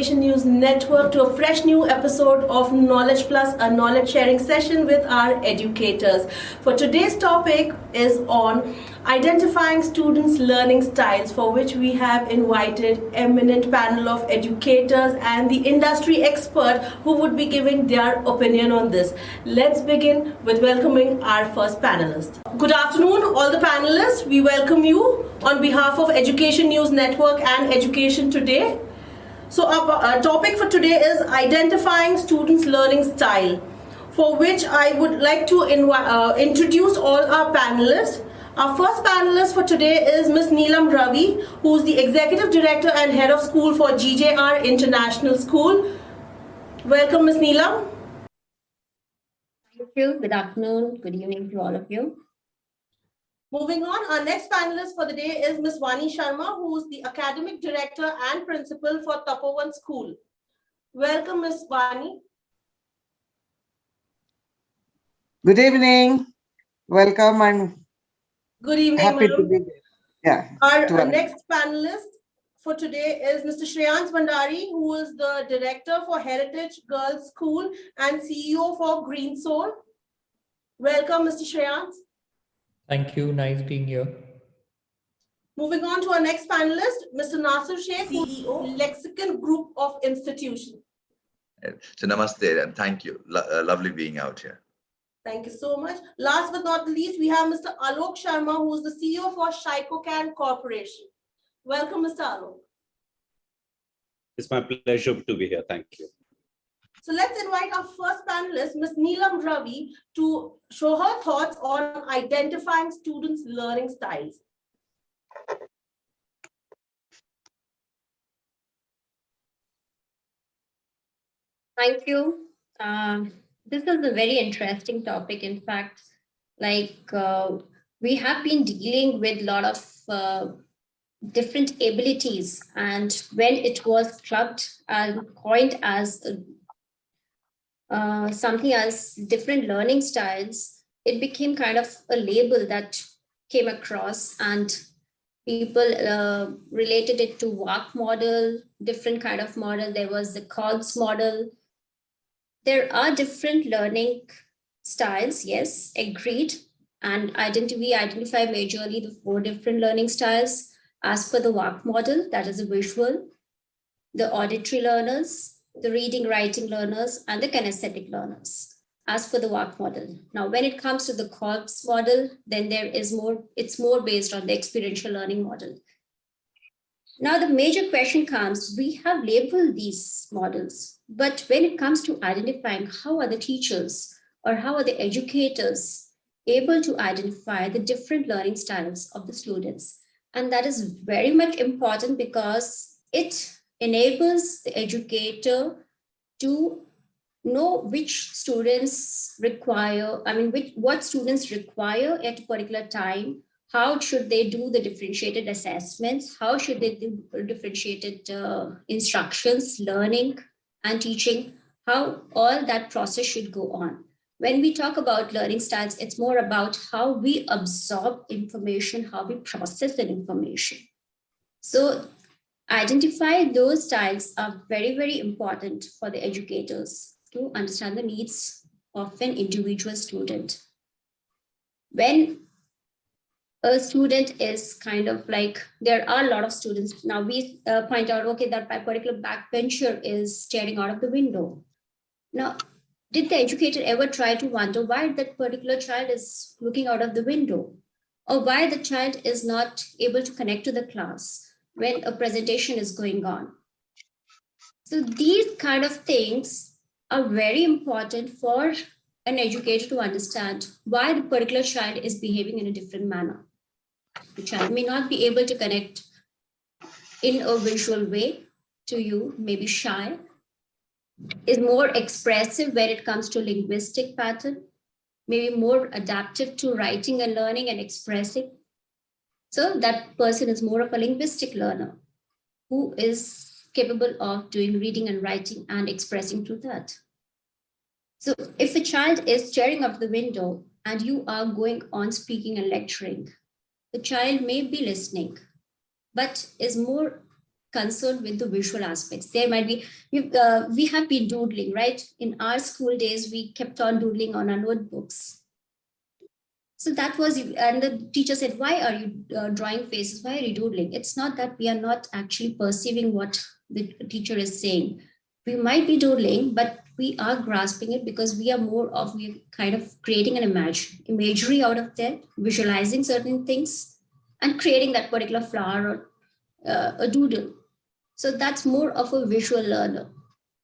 Education News Network to a fresh new episode of Knowledge Plus, a knowledge sharing session with our educators. For today's topic is on identifying students' learning styles, for which we have invited eminent panel of educators and the industry expert who would be giving their opinion on this. Let's begin with welcoming our first panelist. Good afternoon, all the panelists. We welcome you on behalf of Education News Network and Education Today. So our topic for today is identifying students' learning style, for which I would like to introduce all our panelists. Our first panelist for today is Ms. Neelam Ravi, who is the Executive Director and Head of School for GJR International School. Welcome, Ms. Neelam. Thank you. Good afternoon. Good evening to all of you. Moving on, our next panelist for the day is Ms. VANI SHARMA, who is the Academic Director and Principal for Tapovan School. Welcome, Ms. VANI. Good evening. Welcome and good evening, happy to be there. Yeah. Our next panelist for today is Mr. Shriyans Bhandari, who is the Director for Heritage Girls School and CEO for Greensole. Welcome, Mr. Shriyans. Thank you. Nice being here. Moving on to our next panelist, Mr. Nasir Shaikh, CEO, Lexicon Group of Institutions. So namaste and thank you. Lovely being out here. Thank you so much. Last but not the least, we have Mr. Alok Sharma, who is the CEO for Shycocan Corporation. Welcome, Mr. Alok. It's my pleasure to be here. Thank you. So let's invite our first panelist, Ms. Neelam Ravi, to show her thoughts on identifying students' learning styles. Thank you. This is a very interesting topic. In fact, we have been dealing with a lot of different abilities, and when it was clubbed and coined as something as different learning styles, it became kind of a label that came across, and people related it to WAC model, different kind of model. There was the COGS model. There are different learning styles, yes, agreed. And we identify majorly the 4 different learning styles as per the WAC model, that is a visual, the auditory learners, the reading, writing learners, and the kinesthetic learners, as per the WAC model. Now, when it comes to the COGS model, then it's more based on the experiential learning model. Now, the major question comes, we have labeled these models, but when it comes to identifying how are the teachers or how are the educators able to identify the different learning styles of the students? And that is very much important because it enables the educator to know which students require, what students require at a particular time. How should they do the differentiated assessments? How should they do differentiated instructions, learning and teaching? How all that process should go on. When we talk about learning styles, it's more about how we absorb information, how we process that information. So identify those styles are very, very important for the educators to understand the needs of an individual student. When a student is kind of there are a lot of students. Now we point out, okay, that particular backbencher is staring out of the window. Now, did the educator ever try to wonder why that particular child is looking out of the window, or why the child is not able to connect to the class when a presentation is going on? So these kind of things are very important for an educator to understand why the particular child is behaving in a different manner. The child may not be able to connect in a visual way to you, maybe shy, is more expressive when it comes to linguistic pattern, maybe more adaptive to writing and learning and expressing. So that person is more of a linguistic learner who is capable of doing reading and writing and expressing through that. So if a child is staring out the window and you are going on speaking and lecturing, the child may be listening, but is more concerned with the visual aspects. There might be, we have been doodling, right? In our school days, we kept on doodling on our notebooks. So that was, and the teacher said, why are you drawing faces? Why are you doodling? It's not that we are not actually perceiving what the teacher is saying. We might be doodling, but we are grasping it because we are kind of creating an imagery out of that, visualizing certain things and creating that particular flower or a doodle. So that's more of a visual learner.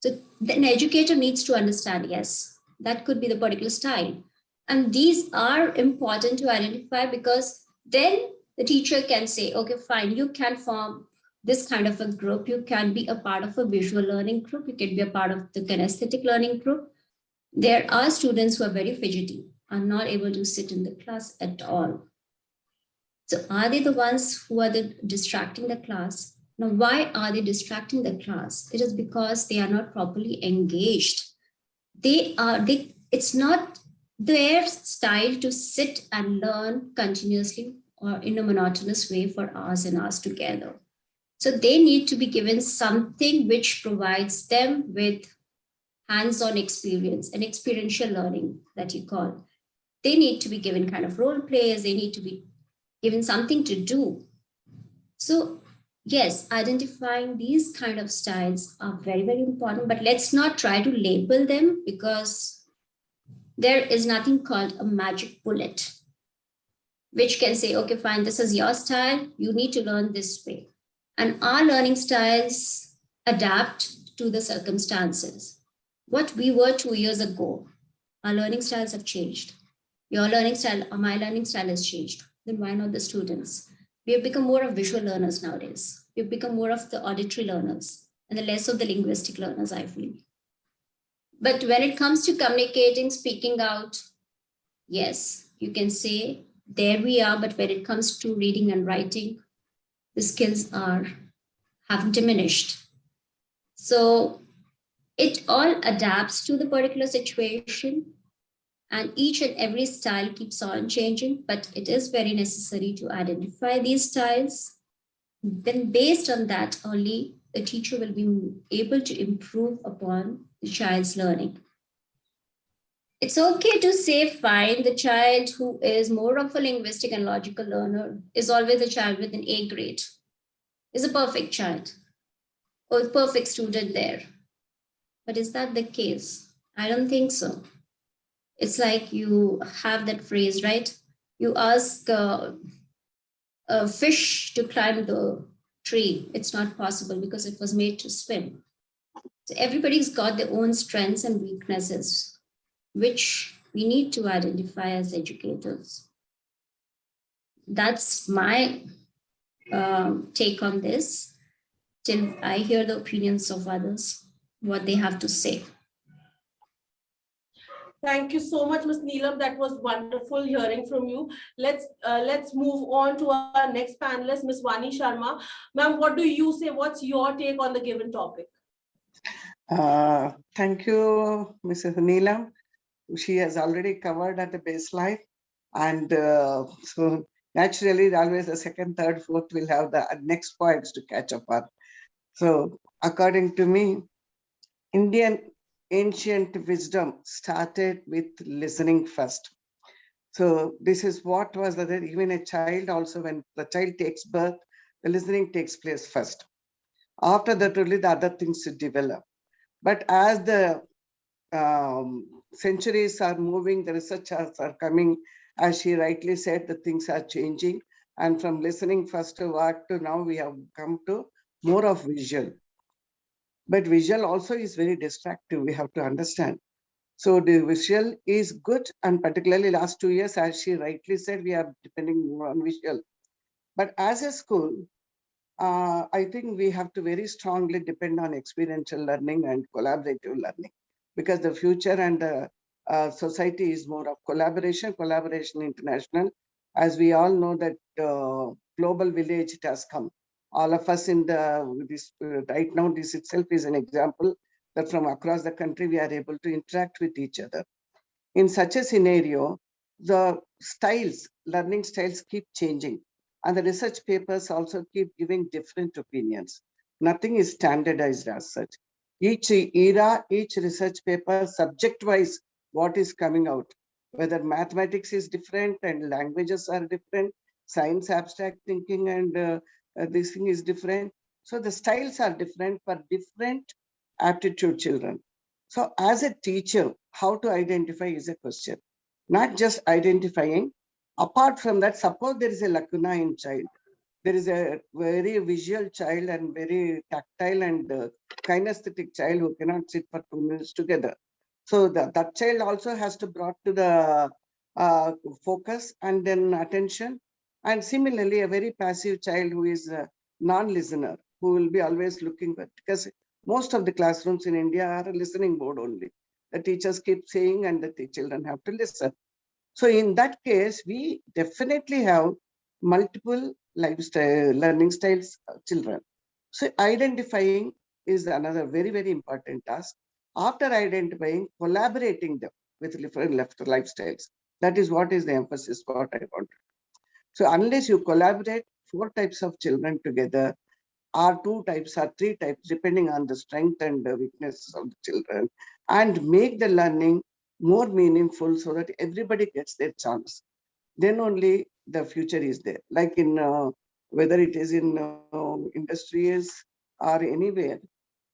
So an educator needs to understand, yes, that could be the particular style. And these are important to identify because then the teacher can say, okay, fine, you can form this kind of a group. You can be a part of a visual learning group. You can be a part of the kinesthetic learning group. There are students who are very fidgety, are not able to sit in the class at all. So are they the ones who are distracting the class? Now, why are they distracting the class? It is because they are not properly engaged. It's not their style to sit and learn continuously or in a monotonous way for hours and hours together. So they need to be given something which provides them with hands-on experience and experiential learning that you call. They need to be given kind of role plays. They need to be given something to do. So yes, identifying these kind of styles are very, very important, but let's not try to label them because there is nothing called a magic bullet, which can say, okay, fine, this is your style. You need to learn this way. And our learning styles adapt to the circumstances. What we were 2 years ago, our learning styles have changed. Your learning style or my learning style has changed. Then why not the students? We have become more of visual learners nowadays. We've become more of the auditory learners and the less of the linguistic learners, I feel. But when it comes to communicating, speaking out, yes, you can say, there we are. But when it comes to reading and writing, the skills have diminished. So it all adapts to the particular situation. And each and every style keeps on changing, but it is very necessary to identify these styles. Then based on that, only the teacher will be able to improve upon the child's learning. It's okay to say, fine, the child who is more of a linguistic and logical learner is always a child with an A grade, is a perfect child or a perfect student there. But is that the case? I don't think so. It's like you have that phrase, right? You ask a fish to climb the tree. It's not possible because it was made to swim. So everybody's got their own strengths and weaknesses, which we need to identify as educators. That's my take on this, till I hear the opinions of others, what they have to say. Thank you so much, Ms. Neelam. That was wonderful hearing from you. Let's move on to our next panelist, Ms. VANI SHARMA. Ma'am, what do you say? What's your take on the given topic? Thank you, Mrs. Neelam. She has already covered at the baseline. And so naturally, always the second, third, fourth will have the next points to catch up on. So according to me, Indian ancient wisdom started with listening first. So this is what was that even a child also, when the child takes birth, the listening takes place first. After that, only the other things to develop. But as the centuries are moving, the researchers are coming, as she rightly said, the things are changing. And from listening first to what to now, we have come to more of visual. But visual also is very distractive, we have to understand. So the visual is good, and particularly last 2 years, as she rightly said, we are depending more on visual. But as a school, I think we have to very strongly depend on experiential learning and collaborative learning, because the future and the society is more of collaboration international. As we all know that global village it has come. All of us in this right now, this itself is an example that from across the country, we are able to interact with each other. In such a scenario, the learning styles keep changing. And the research papers also keep giving different opinions. Nothing is standardized as such. Each era, each research paper, subject-wise, what is coming out, whether mathematics is different and languages are different, science, abstract thinking, and this thing is different. So the styles are different for different aptitude children. So as a teacher, how to identify is a question. Not just identifying. Apart from that, suppose there is a lacuna in child. There is a very visual child and very tactile and kinesthetic child who cannot sit for 2 minutes together. So that child also has to brought to the focus and then attention. And similarly, a very passive child who is a non-listener, who will be always looking for, because most of the classrooms in India are a listening mode only. The teachers keep saying and the children have to listen. So in that case, we definitely have multiple lifestyle learning styles children. So identifying is another very, very important task. After identifying, collaborating them with different lifestyles. That is what is the emphasis what I want. So unless you collaborate 4 types of children together, or 2 types or 3 types, depending on the strength and the weaknesses of the children, and make the learning more meaningful so that everybody gets their chance, then only the future is there. Like in whether it is in industries or anywhere,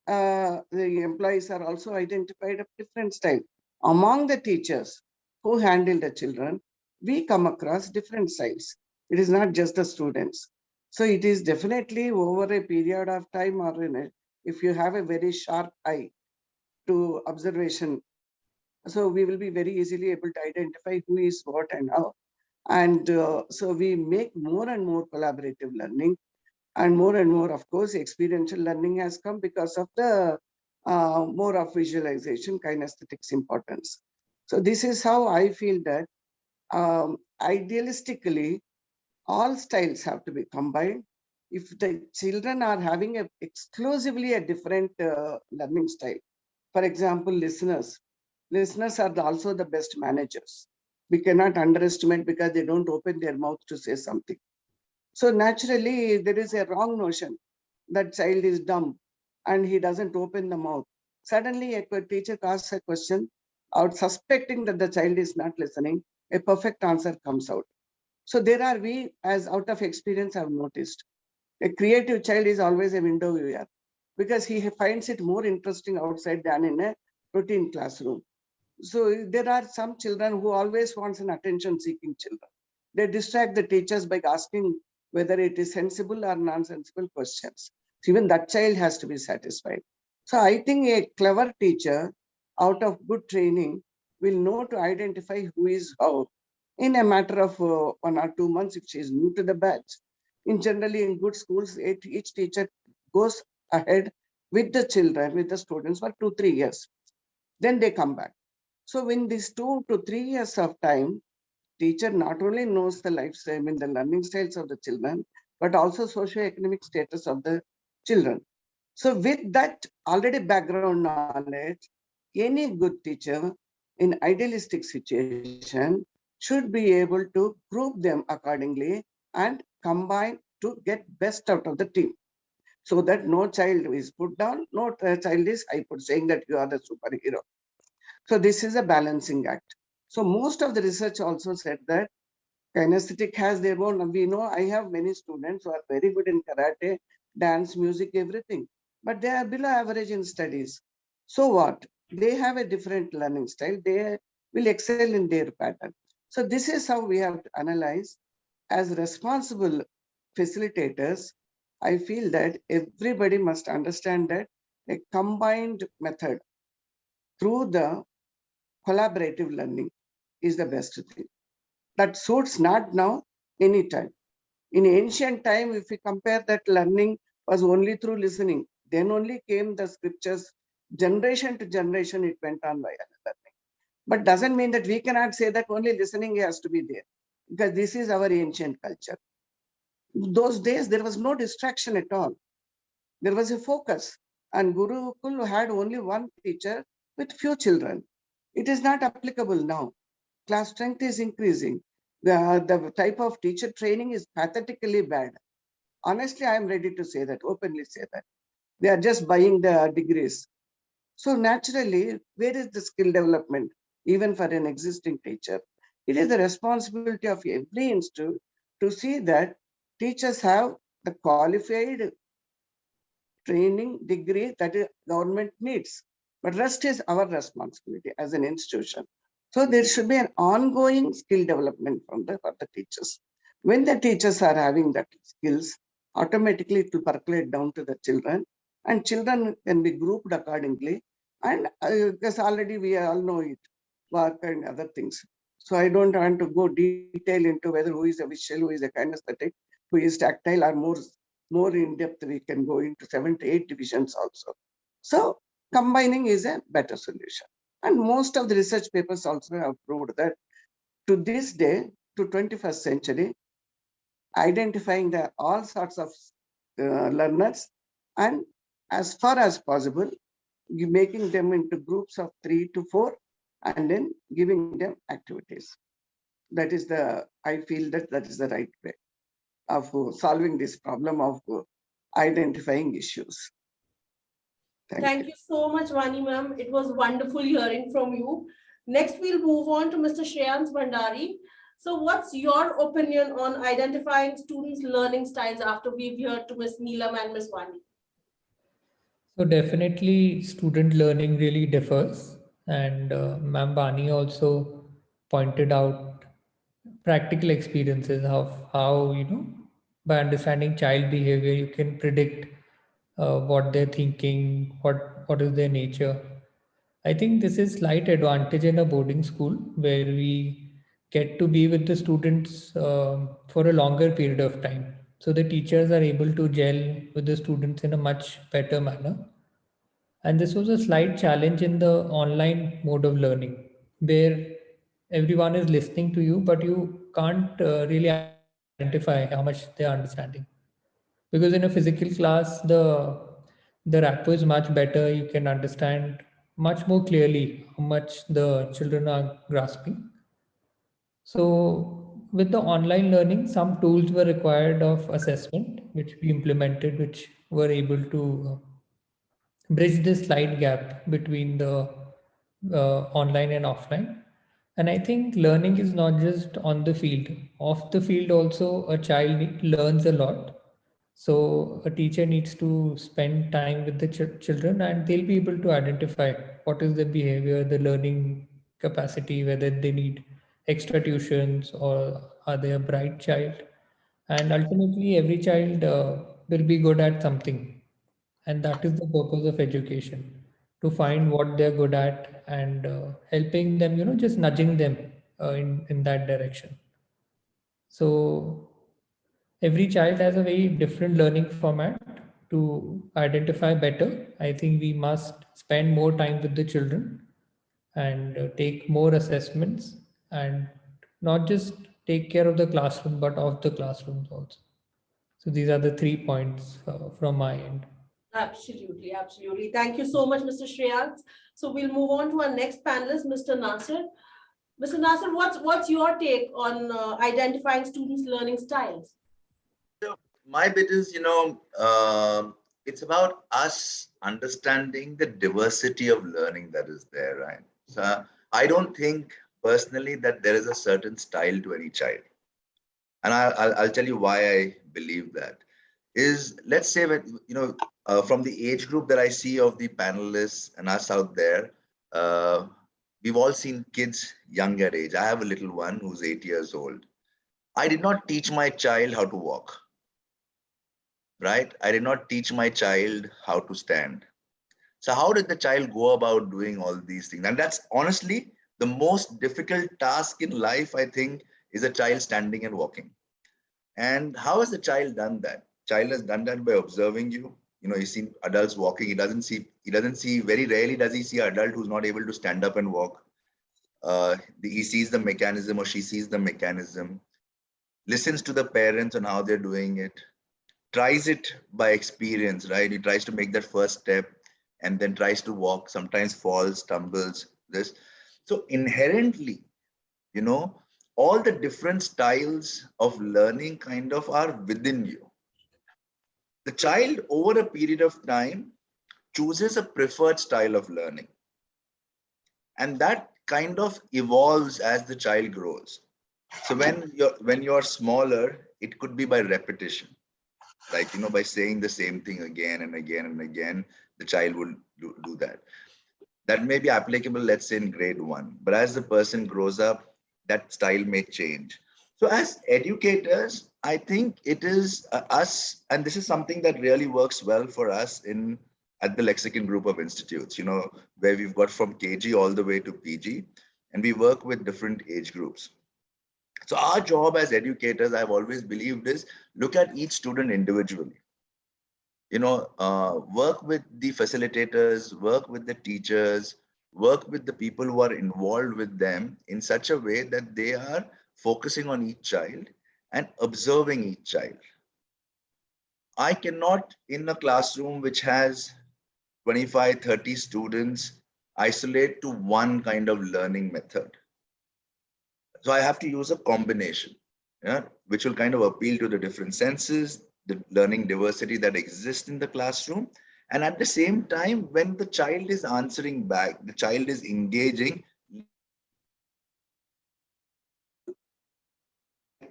the employees are also identified of different style. Among the teachers who handle the children, we come across different styles. It is not just the students. So it is definitely over a period of time, or if you have a very sharp eye to observation, so we will be very easily able to identify who is what and how. And so we make more and more collaborative learning, and more, of course, experiential learning has come because of the more of visualization, kinesthetics importance. So this is how I feel that idealistically, all styles have to be combined. If the children are having exclusively a different learning style, for example, listeners are also the best managers. We cannot underestimate because they don't open their mouth to say something. So naturally, there is a wrong notion that child is dumb and he doesn't open the mouth. Suddenly, a teacher asks a question out suspecting that the child is not listening. A perfect answer comes out. So there are, we as out of experience have noticed, a creative child is always a window viewer because he finds it more interesting outside than in a routine classroom. So there are some children who always wants an attention-seeking children. They distract the teachers by asking whether it is sensible or nonsensible questions. So even that child has to be satisfied. So I think a clever teacher, out of good training, will know to identify who is how in a matter of 1 or 2 months if she is new to the batch. Generally, in good schools, each teacher goes ahead with the children, with the students for 2-3 years. Then they come back. So in these 2 to 3 years of time, teacher not only knows the lifestyle, I mean the learning styles of the children, but also socio-economic status of the children. So with that already background knowledge, any good teacher in idealistic situation should be able to group them accordingly and combine to get best out of the team. So that no child is put down, no child is hyped, saying that you are the superhero. So this is a balancing act. So most of the research also said that kinesthetic has their own. We know I have many students who are very good in karate, dance, music, everything, but they are below average in studies. So what? They have a different learning style. They will excel in their pattern. So this is how we have to analyze. As responsible facilitators, I feel that everybody must understand that a combined method through the collaborative learning is the best thing. That suits not now, anytime. In ancient time, if we compare that learning was only through listening, then only came the scriptures, generation to generation, it went on by learning. But doesn't mean that we cannot say that only listening has to be there, because this is our ancient culture. Those days, there was no distraction at all. There was a focus, and Gurukul had only one teacher with few children. It is not applicable now. Class strength is increasing. The type of teacher training is pathetically bad. Honestly, I am ready to say that, openly say that. They are just buying the degrees. So naturally, where is the skill development, even for an existing teacher? It is the responsibility of every institute to see that teachers have the qualified training degree that government needs. But rest is our responsibility as an institution. So there should be an ongoing skill development for the teachers. When the teachers are having that skills, automatically it will percolate down to the children, and children can be grouped accordingly. And because already we all know it, work and other things. So I don't want to go detail into whether who is a visual, who is a kinesthetic, who is tactile, or more in depth. We can go into 7 to 8 divisions also. So combining is a better solution. And most of the research papers also have proved that to this day, to 21st century, identifying the all sorts of learners, and as far as possible, making them into groups of 3 to 4, and then giving them activities. That is I feel that is the right way of solving this problem of identifying issues. Thank you so much, Vani ma'am. It was wonderful hearing from you. Next, we'll move on to Mr. Shriyans Bhandari. So what's your opinion on identifying students' learning styles after we've heard to Ms. Neelam and Ms. Vani? So definitely student learning really differs. And Ma'am Bani also pointed out practical experiences of how, by understanding child behavior, you can predict what they're thinking, what is their nature. I think this is slight advantage in a boarding school where we get to be with the students for a longer period of time. So the teachers are able to gel with the students in a much better manner. And this was a slight challenge in the online mode of learning where everyone is listening to you, but you can't really identify how much they are understanding. Because in a physical class, the rapport is much better. You can understand much more clearly how much the children are grasping. So with the online learning, some tools were required of assessment, which we implemented, which were able to bridge this slight gap between the online and offline. And I think learning is not just on the field. Off the field, also, a child learns a lot. So a teacher needs to spend time with the children, and they'll be able to identify what is the behavior, the learning capacity, whether they need extra tuitions or are they a bright child. And ultimately, every child will be good at something, and that is the purpose of education, to find what they're good at and helping them, just nudging them in that direction. So every child has a very different learning format. To identify better, I think we must spend more time with the children and take more assessments, and not just take care of the classroom but of the classrooms also. So these are the 3 points from my end. Absolutely, absolutely. Thank you so much, Mr. Shreyans. So we'll move on to our next panelist, Mr. Nasir. Mr. Nasir, what's your take on identifying students' learning styles? My bit is, it's about us understanding the diversity of learning that is there, right? So I don't think personally that there is a certain style to any child. And I'll tell you why I believe that. Is, let's say, when, from the age group that I see of the panelists and us out there, we've all seen kids young at age. I have a little one who's 8 years old. I did not teach my child how to walk, right? I did not teach my child how to stand. So how did the child go about doing all these things? And that's honestly the most difficult task in life, I think, is a child standing and walking. And how has the child done that? Child has done that by observing you. He's seen adults walking. He doesn't see, very rarely does he see an adult who's not able to stand up and walk. He sees the mechanism, or she sees the mechanism, listens to the parents on how they're doing it, tries it by experience, right? He tries to make that first step and then tries to walk, sometimes falls, stumbles, this. So inherently, all the different styles of learning kind of are within you. the child over a period of time chooses a preferred style of learning. And that kind of evolves as the child grows. So when you're smaller, it could be by repetition, like, by saying the same thing again and again and again, the child will do that. That may be applicable, let's say, in grade 1. But as the person grows up, that style may change. So as educators, I think it is us, and this is something that really works well for us at the Lexicon group of institutes, where we've got from KG all the way to PG, and we work with different age groups. So our job as educators, I've always believed, is look at each student individually. Work with the facilitators, work with the teachers, work with the people who are involved with them in such a way that they are focusing on each child and observing each child. I cannot, in a classroom which has 25, 30 students, isolate to one kind of learning method. So I have to use a combination, which will kind of appeal to the different senses, the learning diversity that exists in the classroom. And at the same time, when the child is answering back, the child is engaging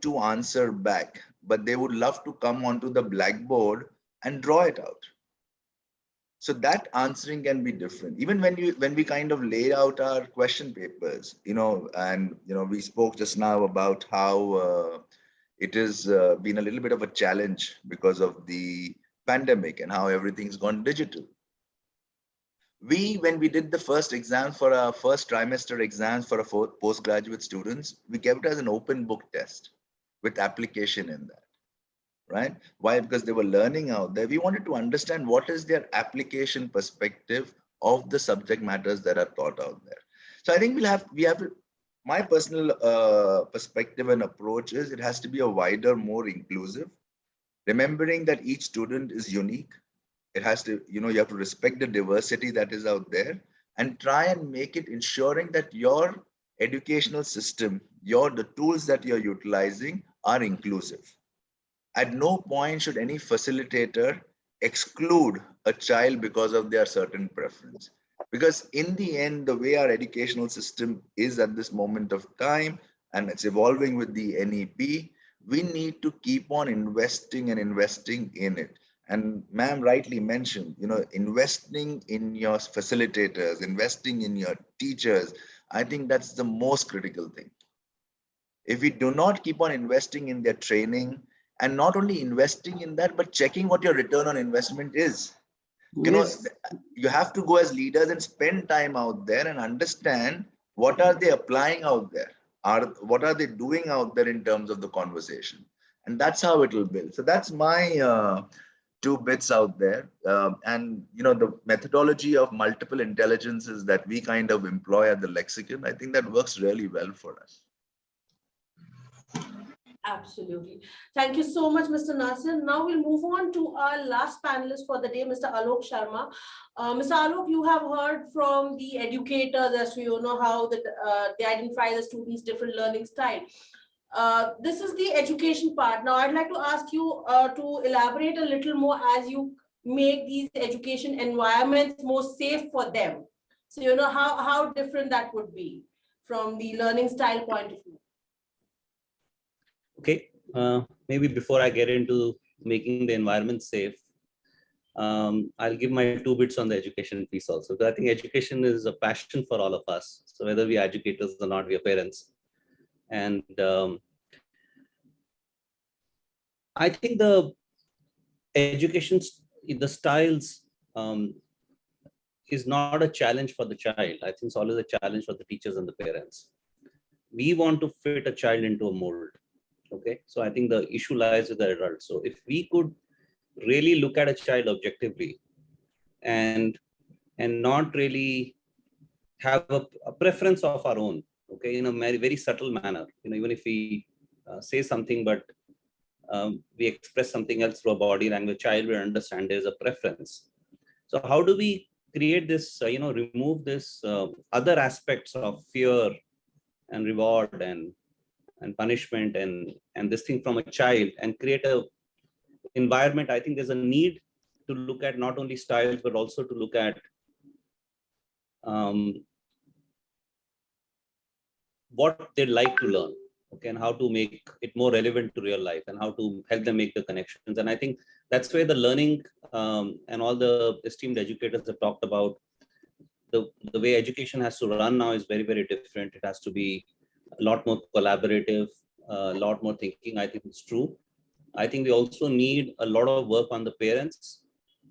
to answer back, but they would love to come onto the blackboard and draw it out. So that answering can be different. Even when we kind of lay out our question papers, and we spoke just now about how it has been a little bit of a challenge because of the pandemic and how everything's gone digital. When we did the first exam for our first trimester exams for our postgraduate students, we kept it as an open book test with application in that. Right? Why? Because they were learning out there. We wanted to understand what is their application perspective of the subject matters that are taught out there. So I think we have to, my personal perspective and approach is it has to be a wider, more inclusive, remembering that each student is unique. It has to, you have to respect the diversity that is out there and try and make it ensuring that your educational system, the tools that you're utilizing are inclusive. At no point should any facilitator exclude a child because of their certain preference. Because in the end, the way our educational system is at this moment of time, and it's evolving with the NEP, we need to keep on investing and investing in it. And ma'am rightly mentioned, investing in your facilitators, investing in your teachers, I think that's the most critical thing. If we do not keep on investing in their training, and not only investing in that, but checking what your return on investment is. Yes. You have to go as leaders and spend time out there and understand what are they applying out there, what are they doing out there in terms of the conversation, and that's how it will build. So that's my 2 bits out there, and the methodology of multiple intelligences that we kind of employ at the Lexicon, I think that works really well for us. Absolutely. Thank you so much, Mr. Nasir. Now we'll move on to our last panelist for the day, Mr. Alok Sharma. Mr. Alok, you have heard from the educators as to how they identify the students' different learning style. This is the education part. Now, I'd like to ask you to elaborate a little more as you make these education environments more safe for them. So, how different that would be from the learning style point of view. Okay, maybe before I get into making the environment safe, I'll give my 2 bits on the education piece also. I think education is a passion for all of us. So whether we are educators or not, we are parents. And I think the education, the styles is not a challenge for the child. I think it's always a challenge for the teachers and the parents. We want to fit a child into a mold. Okay, so I think the issue lies with the adult. So if we could really look at a child objectively and not really have a preference of our own, okay, in a very, very subtle manner, even if we say something, but we express something else through a body language, child will understand there's a preference. So how do we create this, remove this other aspects of fear and reward and punishment and this thing from a child and create a environment, I think there's a need to look at not only styles, but also to look at what they like to learn, okay, and how to make it more relevant to real life and how to help them make the connections. And I think that's where the learning and all the esteemed educators have talked about the way education has to run now is very, very different. It has to be a lot more collaborative, a lot more thinking. I think it's true. I think we also need a lot of work on the parents,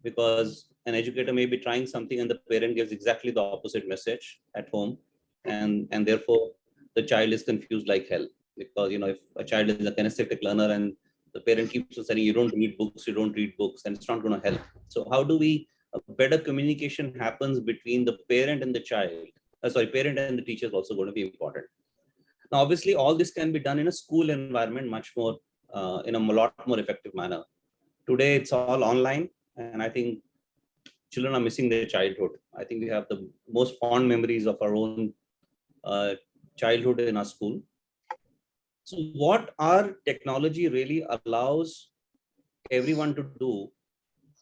because an educator may be trying something and the parent gives exactly the opposite message at home. And therefore the child is confused like hell, because, you know, if a child is a kinesthetic learner and the parent keeps on saying, you don't read books, then it's not going to help. So how do we, a better communication happens between the parent and the child. Parent and the teacher is also going to be important. Now, obviously, all this can be done in a school environment much more, in a lot more effective manner. Today, it's all online, and I think children are missing their childhood. I think we have the most fond memories of our own childhood in our school. So what our technology really allows everyone to do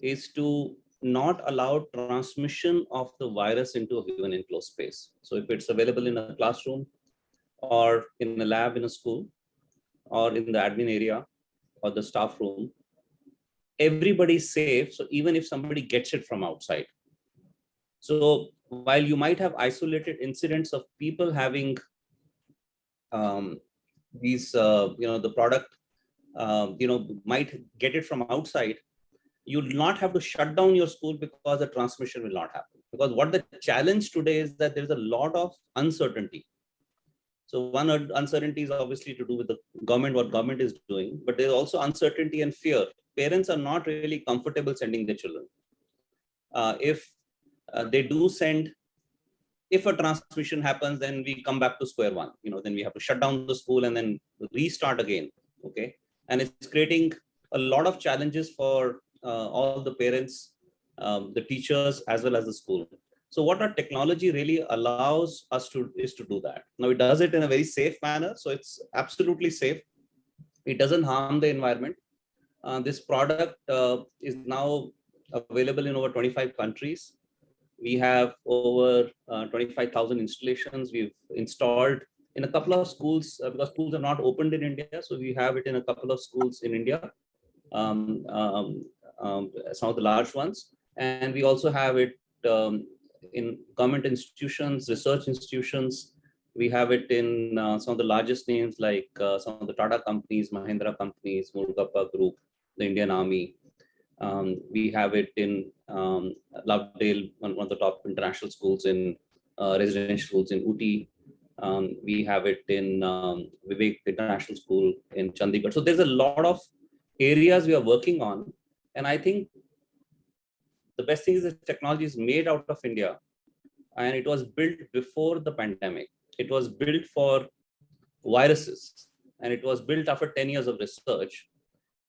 is to not allow transmission of the virus into a given enclosed space. So if it's available in a classroom or in a lab in a school or in the admin area or the staff room, everybody's safe. So even if somebody gets it from outside. So while you might have isolated incidents of people having these, the product, might get it from outside, you'll not have to shut down your school because the transmission will not happen. Because what the challenge today is that there's a lot of uncertainty. So one uncertainty is obviously to do with the government, what government is doing, but there's also uncertainty and fear. Parents are not really comfortable sending their children. If they do send, if a transmission happens, then we come back to square one. Then we have to shut down the school and then restart again. Okay, and it's creating a lot of challenges for all the parents, the teachers, as well as the school. So what our technology really allows us to is to do that. Now it does it in a very safe manner. So it's absolutely safe. It doesn't harm the environment. This product is now available in over 25 countries. We have over 25,000 installations. We've installed in a couple of schools because schools are not opened in India. So we have it in a couple of schools in India, some of the large ones. And we also have it in government institutions, research institutions. We have it in some of the largest names like some of the Tata companies, Mahindra companies, Murugappa Group, the Indian Army. We have it in Lovedale, one of the top international schools in residential schools in Uti. We have it in Vivek International School in Chandigarh. So there's a lot of areas we are working on. And I think the best thing is that technology is made out of India and it was built before the pandemic. It was built for viruses and it was built after 10 years of research.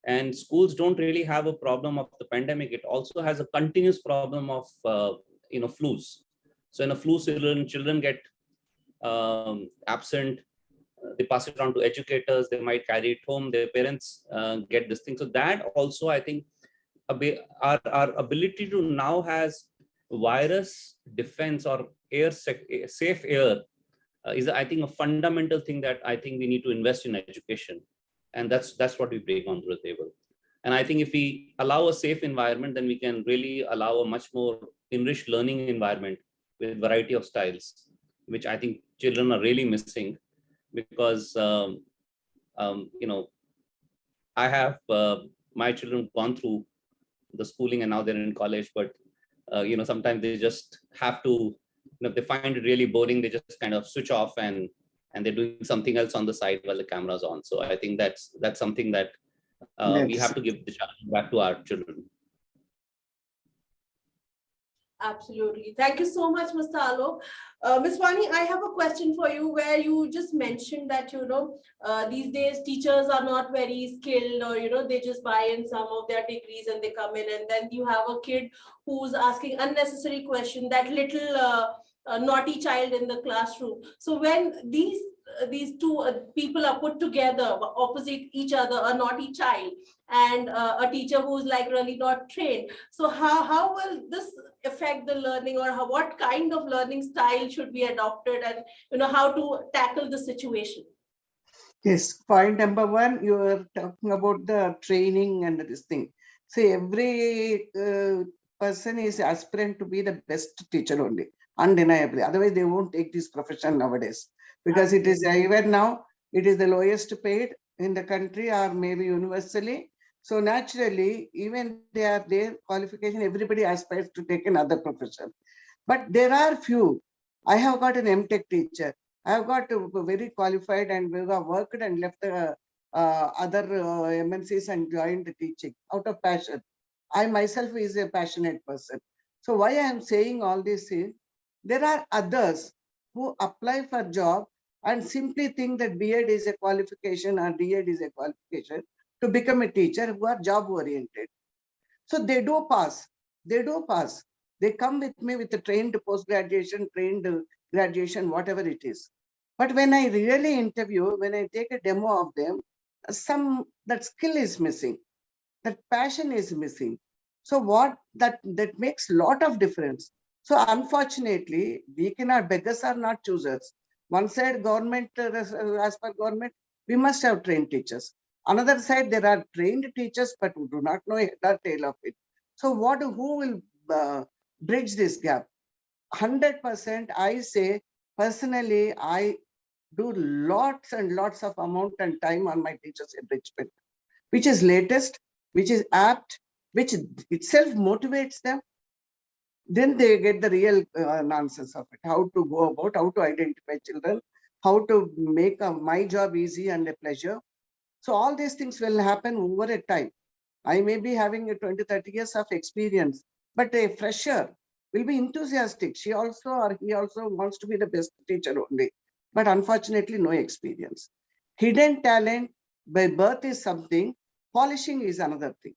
And schools don't really have a problem of the pandemic. It also has a continuous problem of, flus. So in a flu, children get absent. They pass it on to educators. They might carry it home. Their parents get this thing. So that also, I think, our ability to now has virus defense or safe air is, I think, a fundamental thing that I think we need to invest in education. And that's what we bring onto the table. And I think if we allow a safe environment, then we can really allow a much more enriched learning environment with variety of styles, which I think children are really missing because, I have my children gone through the schooling and now they're in college, but, sometimes they just have to, if they find it really boring, they just kind of switch off and they're doing something else on the side while the camera's on. So I think that's something that we have to give the challenge back to our children. Absolutely. Thank you so much, Mr. Alok. Ms. Vani, I have a question for you where you just mentioned that, these days teachers are not very skilled or, they just buy in some of their degrees and they come in and then you have a kid who's asking unnecessary question, that little naughty child in the classroom. So when these these two people are put together opposite each other, a naughty child and a teacher who's like really not trained. So how will this affect the learning, or what kind of learning style should be adopted, and how to tackle the situation? Yes, point number one, you are talking about the training and this thing. See, every person is aspirant to be the best teacher only, undeniably. Otherwise, they won't take this profession nowadays, because it is even now, it is the lowest paid in the country or maybe universally. So naturally, even they are their qualification, everybody aspires to take another profession. But there are few. I have got an MTech teacher. I have got very qualified and we have worked and left other MNCs and joined the teaching out of passion. I myself is a passionate person. So why I am saying all this is, there are others who apply for job and simply think that B.Ed is a qualification or D.Ed is a qualification to become a teacher, who are job oriented. So they do pass. They do pass. They come with me with a trained post-graduation, trained graduation, whatever it is. But when I really interview, when I take a demo of them, that skill is missing, that passion is missing. So that makes a lot of difference. So unfortunately, we cannot, beggars are not choosers. One side, government, as per government, we must have trained teachers. Another side, there are trained teachers, but who do not know the tail of it. So who will bridge this gap? 100%, I say, personally, I do lots and lots of amount and time on my teachers' enrichment, which is latest, which is apt, which itself motivates them. Then they get the real nonsense of it, how to go about, how to identify children, how to make my job easy and a pleasure. So all these things will happen over a time. I may be having a 20, 30 years of experience, but a fresher will be enthusiastic. She also or he also wants to be the best teacher only, but unfortunately no experience. Hidden talent by birth is something, polishing is another thing.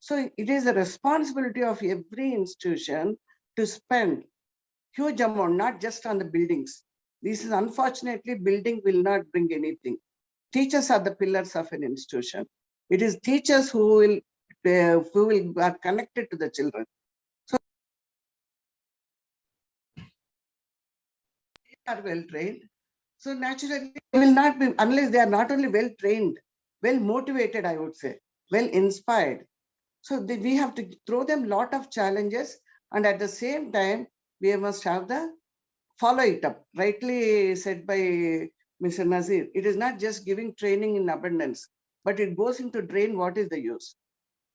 So it is a responsibility of every institution to spend huge amount, not just on the buildings. This is unfortunately, building will not bring anything. Teachers are the pillars of an institution. It is teachers who are connected to the children. So they are well trained. So naturally, they will not be, unless they are not only well trained, well motivated, I would say, well inspired. So we have to throw them a lot of challenges, and at the same time, we must have the follow it up. Rightly said by Mr. Nasir, it is not just giving training in abundance, but it goes into drain. What is the use?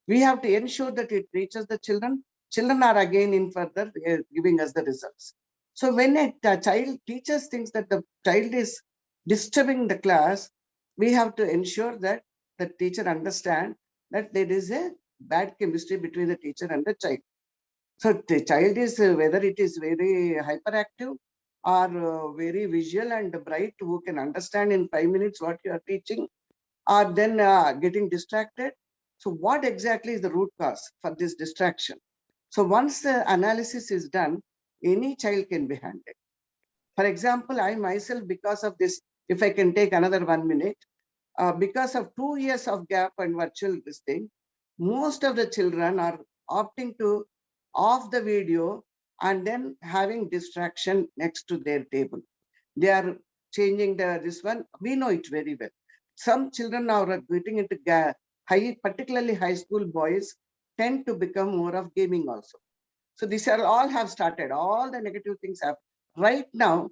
We have to ensure that it reaches the children. Children are again in further giving us the results. So when a child teaches thinks that the child is disturbing the class, we have to ensure that the teacher understand that there is a bad chemistry between the teacher and the child. So the child is, whether it is very hyperactive or very visual and bright, who can understand in 5 minutes what you are teaching, or then getting distracted. So what exactly is the root cause for this distraction? So once the analysis is done, any child can be handled. For example, I myself, because of this, if I can take another 1 minute, because of 2 years of gap and virtual this thing, most of the children are opting to off the video and then having distraction next to their table. They are changing this one. We know it very well. Some children are getting into particularly high school boys tend to become more of gaming also. So these are all have started. All the negative things have. Right now,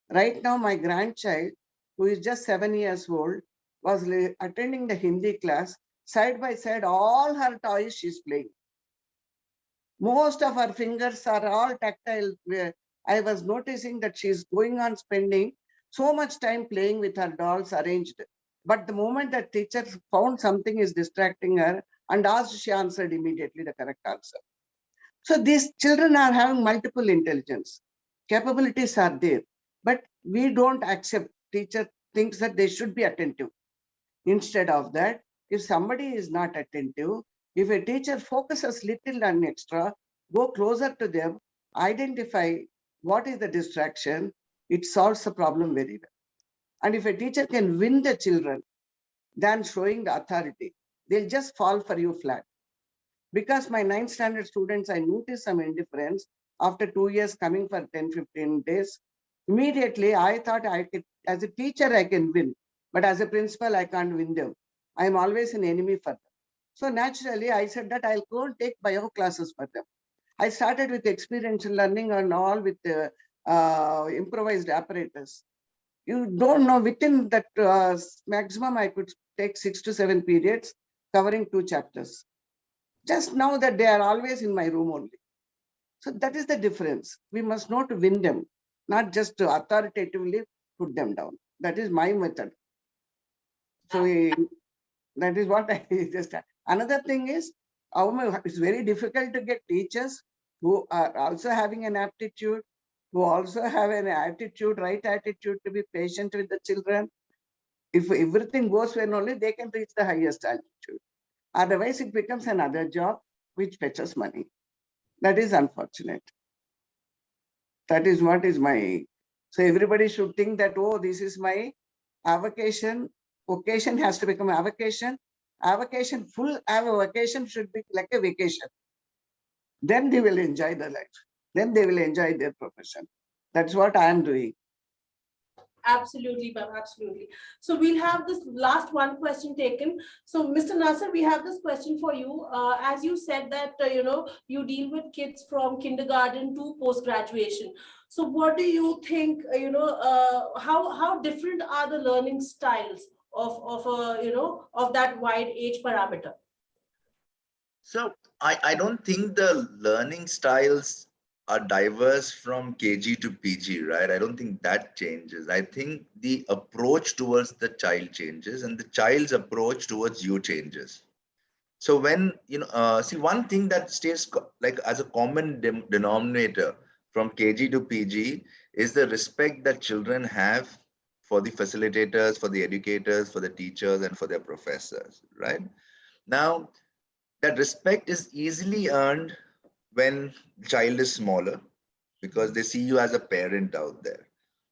my grandchild, who is just 7 years old, was attending the Hindi class. Side by side, all her toys she's playing. Most of her fingers are all tactile. I was noticing that she's going on spending so much time playing with her dolls arranged. But the moment that teacher found something is distracting her and asked, she answered immediately the correct answer. So these children are having multiple intelligence. Capabilities are there. But we don't accept. Teacher thinks that they should be attentive. Instead of that, if somebody is not attentive, if a teacher focuses little and extra, go closer to them, identify what is the distraction, it solves the problem very well. And if a teacher can win the children than showing the authority, they'll just fall for you flat. Because my 9th standard students, I noticed some indifference after 2 years coming for 10, 15 days. Immediately, I thought I could, as a teacher, I can win. But as a principal, I can't win them. I am always an enemy for them. So naturally, I said that I'll go and take bio classes for them. I started with experiential learning and all with improvised apparatus. You don't know, within that maximum, I could take 6 to 7 periods covering 2 chapters. Just now that they are always in my room only. So that is the difference. We must not win them, not just to authoritatively put them down. That is my method. So that is what I just. Another thing is, it's very difficult to get teachers who are also having an aptitude, who also have an attitude, right attitude to be patient with the children. If everything goes well only, they can reach the highest altitude. Otherwise, it becomes another job which fetches money. That is unfortunate. That is what is my. So everybody should think that, oh, this is my avocation. Vocation has to become avocation. Avocation, full avocation should be like a vacation. Then they will enjoy the life. Then they will enjoy their profession. That's what I am doing. Absolutely, ma'am, absolutely. So we'll have this last one question taken. So Mr. Nasir, we have this question for you. As you said that, you deal with kids from kindergarten to post-graduation. So what do you think, how different are the learning styles of that wide age parameter? So I don't think the learning styles are diverse from KG to PG, right? I don't think that changes. I think the approach towards the child changes and the child's approach towards you changes. So when, see, one thing that stays like as a common denominator from KG to PG is the respect that children have for the facilitators, for the educators, for the teachers, and for their professors, right? Now, that respect is easily earned when the child is smaller because they see you as a parent out there.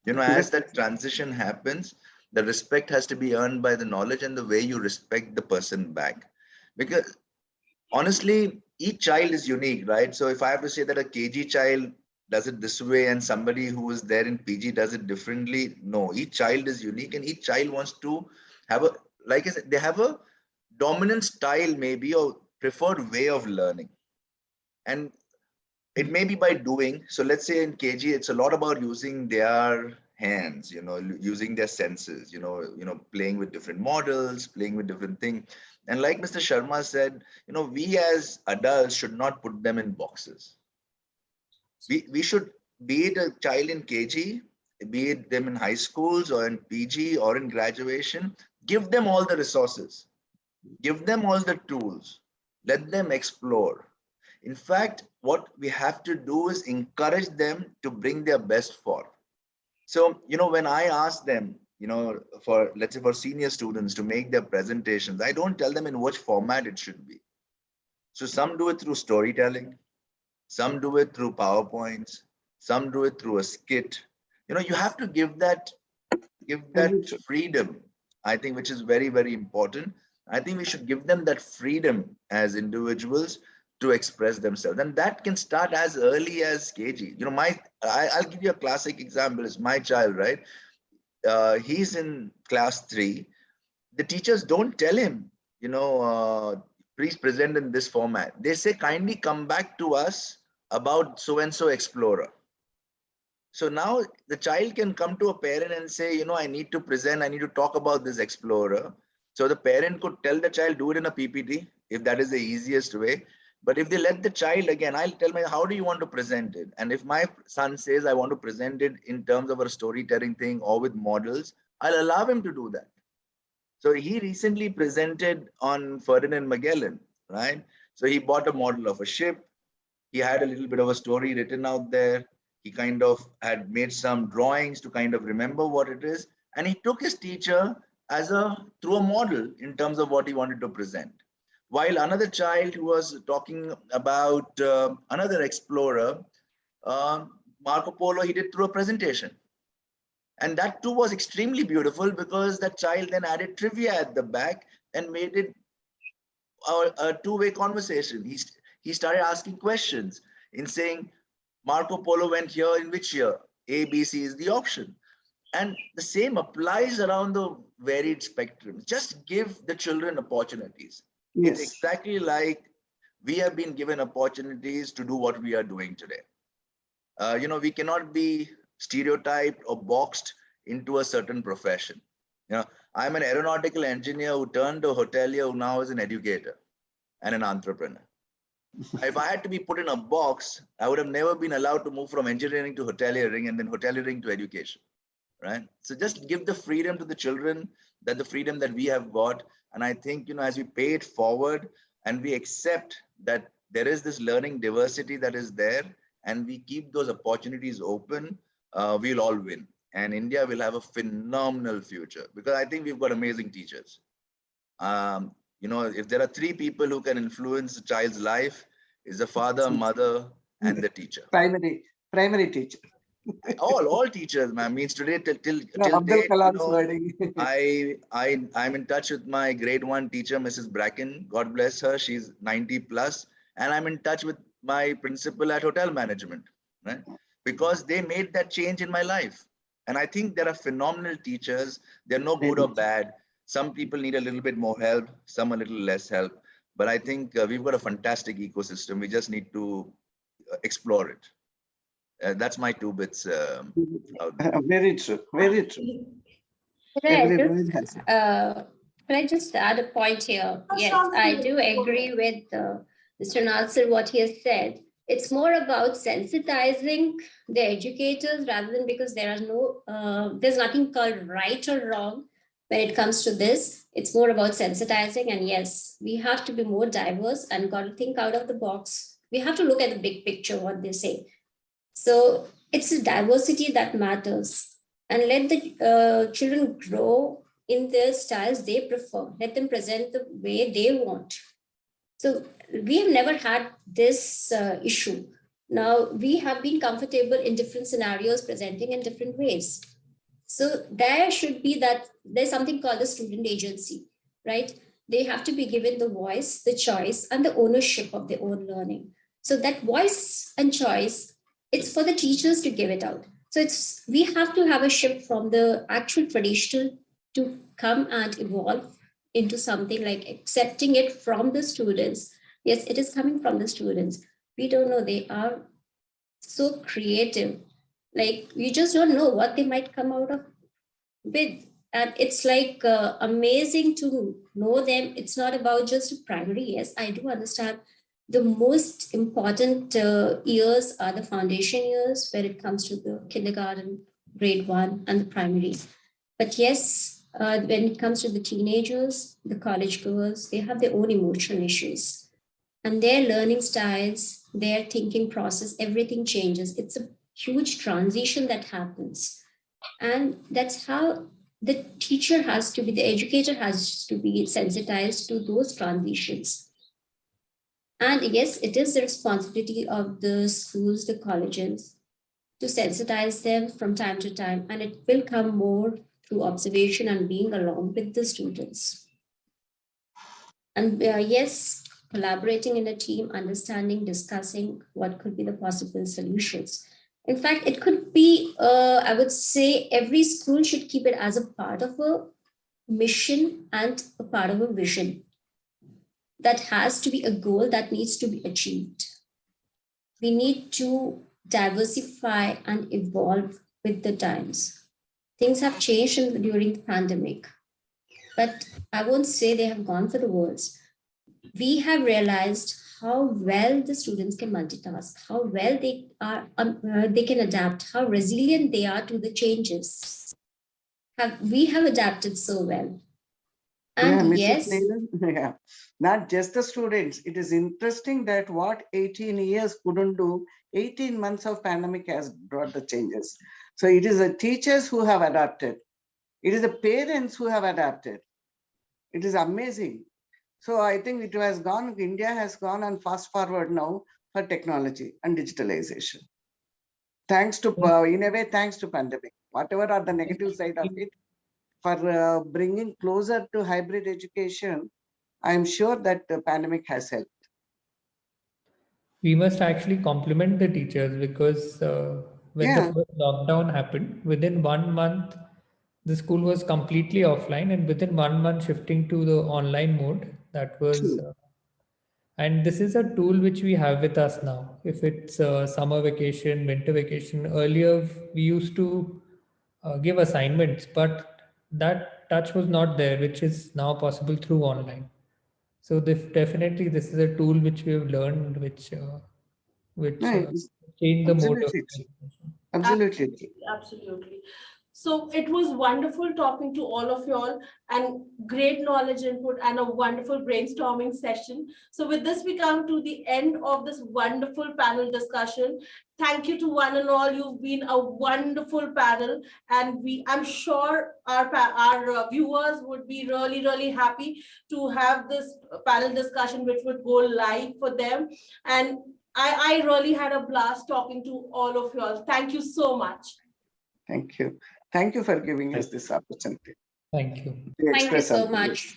As that transition happens, the respect has to be earned by the knowledge and the way you respect the person back. Because honestly, each child is unique, right? So if I have to say that a KG child does it this way and somebody who is there in PG does it differently, no, each child is unique and each child wants to have a, like I said, they have a dominant style maybe or preferred way of learning. And it may be by doing. So let's say in KG, it's a lot about using their hands, using their senses, playing with different models, playing with different things. And like Mr. Sharma said, we as adults should not put them in boxes. We should, be it a child in KG, be it them in high schools or in PG or in graduation, give them all the resources, give them all the tools, let them explore. In fact, what we have to do is encourage them to bring their best forth. So, when I ask them, for, let's say for senior students to make their presentations, I don't tell them in which format it should be. So some do it through storytelling, some do it through PowerPoints, some do it through a skit. You have to give that freedom, I think, which is very, very important. I think we should give them that freedom as individuals to express themselves. And that can start as early as KG. I'll give you a classic example. It's my child, right? He's in class 3. The teachers don't tell him, please present in this format. They say, kindly come back to us about so-and-so explorer. So now the child can come to a parent and say, I need to present, I need to talk about this explorer. So the parent could tell the child, do it in a PPT, if that is the easiest way. But if they let the child, again, I'll tell my, how do you want to present it? And if my son says, I want to present it in terms of a storytelling thing or with models, I'll allow him to do that. So he recently presented on Ferdinand Magellan, right? So he bought a model of a ship. He had a little bit of a story written out there. He kind of had made some drawings to kind of remember what it is. And he took his teacher through a model in terms of what he wanted to present. While another child who was talking about another explorer, Marco Polo, he did through a presentation. And that too was extremely beautiful because that child then added trivia at the back and made it a two-way conversation. He started asking questions in saying, Marco Polo went here in which year? A, B, C is the option. And the same applies around the varied spectrum. Just give the children opportunities. Yes. It's exactly like we have been given opportunities to do what we are doing today. We cannot be stereotyped or boxed into a certain profession. I'm an aeronautical engineer who turned to a hotelier who now is an educator and an entrepreneur. If I had to be put in a box, I would have never been allowed to move from engineering to hoteliering and then hoteliering to education, right? So just give the freedom to the children, that the freedom that we have got. And I think, as we pay it forward and we accept that there is this learning diversity that is there, and we keep those opportunities open, we'll all win. And India will have a phenomenal future because I think we've got amazing teachers. If there are three people who can influence a child's life, is the father, mother, and the teacher. Primary teacher. all teachers, man. Means today till Abdul date, Kalam's wording. I'm in touch with my grade 1 teacher, Mrs. Bracken. God bless her. She's 90 plus, and I'm in touch with my principal at hotel management, right? Because they made that change in my life. And I think there are phenomenal teachers. They're no good or bad. Some people need a little bit more help, some a little less help. But I think we've got a fantastic ecosystem. We just need to explore it. That's my 2 bits. Very true. Very true. Can I just add a point here? Yes, I do agree with Mr. Nasir, what he has said. It's more about sensitizing the educators rather than, because there's nothing called right or wrong when it comes to this. It's more about sensitizing. And yes, we have to be more diverse and got to think out of the box. We have to look at the big picture, what they say. So it's the diversity that matters. And let the children grow in the styles they prefer. Let them present the way they want. So we have never had this issue. Now we have been comfortable in different scenarios, presenting in different ways. So there should be there's something called the student agency, right? They have to be given the voice, the choice, and the ownership of their own learning. So that voice and choice, it's for the teachers to give it out. So we have to have a shift from the actual traditional to come and evolve into something like accepting it from the students. Yes, it is coming from the students. We don't know, they are so creative. Like, you just don't know what they might come out of with. And it's like amazing to know them. It's not about just primary. Yes, I do understand the most important years are the foundation years when it comes to the kindergarten, grade 1, and the primary. But yes, when it comes to the teenagers, the college goers, they have their own emotional issues. And their learning styles, their thinking process, everything changes. It's a huge transition that happens. And that's how the teacher has to be, the educator has to be sensitized to those transitions. And yes, it is the responsibility of the schools, the colleges, to sensitize them from time to time. And it will come more through observation and being along with the students. And yes, collaborating in a team, understanding, discussing what could be the possible solutions. In fact, it could be, I would say, every school should keep it as a part of a mission and a part of a vision. That has to be a goal that needs to be achieved. We need to diversify and evolve with the times. Things have changed during the pandemic, but I won't say they have gone for the worse. We have realized how well the students can multitask, how well they can adapt, how resilient they are to the changes. We have adapted so well. And yes, yeah, not just the students. It is interesting that what 18 years couldn't do, 18 months of pandemic has brought the changes. So it is the teachers who have adapted. It is the parents who have adapted. It is amazing. So I think it has gone, India has gone on fast forward now for technology and digitalization. Thanks to, in a way, thanks to pandemic. whatever are the negative side of it, for bringing closer to hybrid education, I'm sure that the pandemic has helped. We must actually compliment the teachers because when the Yeah. first lockdown happened, within 1 month, the school was completely offline, and within 1 month, shifting to the online mode. That was, True. and this is a tool which we have with us now. If it's summer vacation, winter vacation, earlier we used to give assignments, but that touch was not there, which is now possible through online. So definitely, this is a tool which we have learned, which No, it's changed the mode of absolutely true. education. Absolutely true. Absolutely. So it was wonderful talking to all of y'all and great knowledge input and a wonderful brainstorming session. So with this, we come to the end of this wonderful panel discussion. Thank you to one and all. You've been a wonderful panel, and I'm sure our viewers would be really, really happy to have this panel discussion, which would go live for them. And I really had a blast talking to all of y'all. Thank you so much. Thank you. Thank you for giving us this opportunity. Thank you. to Thank you express so our much.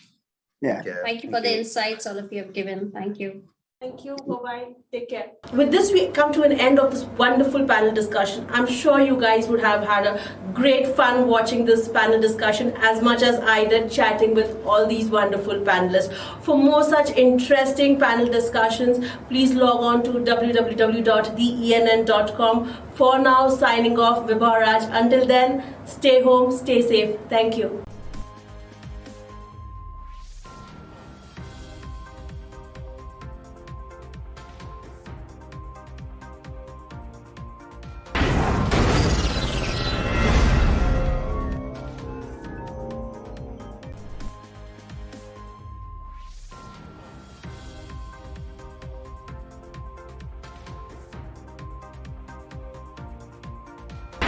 views. Yeah. Thank you for the insights all of you have given. Thank you. Thank you. Bye-bye. Take care. With this, we come to an end of this wonderful panel discussion. I'm sure you guys would have had a great fun watching this panel discussion as much as I did chatting with all these wonderful panelists. For more such interesting panel discussions, please log on to www.theenn.com. For now, signing off, Vibha Raj. Until then, stay home, stay safe. Thank you.